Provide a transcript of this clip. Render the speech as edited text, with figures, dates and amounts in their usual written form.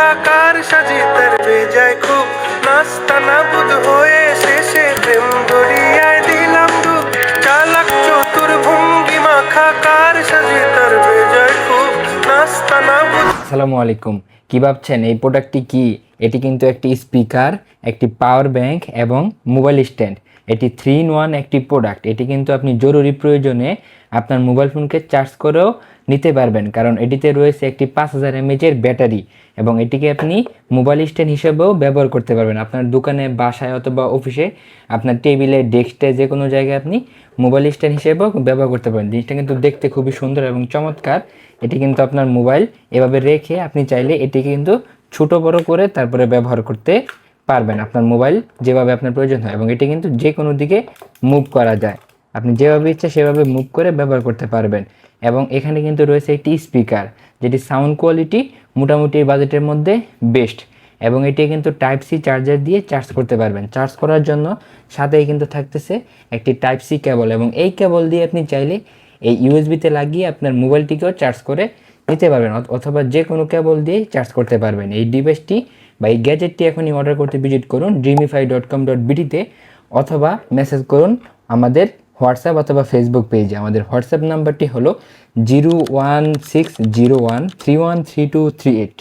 খাকার সাজি তার বেজায় খুব নাস্তা না বুধ হয়ে শেষে প্রেম দরিয়ায় দিলাম ডুব চালাক চতুর ভঙ্গিমা খাকার সাজি তার বেজায় খুব নাস্তা না বুধ। আসসালামু আলাইকুম। কি ভাবছেন এই প্রোডাক্টটি কি? এটি কিন্তু একটি স্পিকার, একটি পাওয়ার ব্যাংক এবং মোবাইল স্ট্যান্ড। এটি 3-in-1 একটি প্রোডাক্ট। এটি কিন্তু আপনি জরুরি প্রয়োজনে আপনার মোবাইল ফোনকে চার্জ করেও নিতে পারবেন, কারণ এটিতে রয়েছে একটি 5000 mAh ব্যাটারি এবং এটিকে আপনি মোবাইল স্ট্যান্ড হিসেবেও ব্যবহার করতে পারবেন। আপনার দোকানে, বাসায় অথবা অফিসে, আপনার টেবিলে, ডেস্কে, যে কোনো জায়গায় আপনি মোবাইল স্ট্যান্ড হিসেবেও ব্যবহার করতে পারেন। জিনিসটা কিন্তু দেখতে খুবই সুন্দর এবং চমৎকার। এটি কিন্তু আপনার মোবাইল এভাবে রেখে আপনি চাইলে এটিকে কিন্তু ছোটো বড়ো করে তারপরে ব্যবহার করতে পারবেন আপনার মোবাইল যেভাবে আপনার প্রয়োজন হয়, এবং এটি কিন্তু যে কোনো দিকে মুভ করা যায়। আপনি যেভাবে ইচ্ছা সেভাবে মুভ করে ব্যবহার করতে পারবেন। এবং এখানে কিন্তু রয়েছে একটি স্পিকার, যেটি সাউন্ড কোয়ালিটি মোটামুটি বাজেটের মধ্যে বেস্ট, এবং এটি কিন্তু টাইপ সি চার্জার দিয়ে চার্জ করতে পারবেন। চার্জ করার জন্য সাথেই কিন্তু থাকতেছে একটি টাইপ সি কেবল, এবং এই কেবল দিয়ে আপনি চাইলে এই ইউএসবিতে লাগিয়ে আপনার মোবাইলটিকেও চার্জ করে নিতে পারবেন, অথবা যে কোনো কেবল দিয়ে চার্জ করতে পারবেন। এই ডিভাইসটি বা এই গ্যাজেটটি এখনই অর্ডার করতে ভিজিট করুন dreamify.com.bt-তে, অথবা মেসেজ করুন আমাদের হোয়াটসঅ্যাপ অথবা ফেসবুক পেজে। আমাদের হোয়াটসঅ্যাপ নাম্বারটি হলো 01601313238।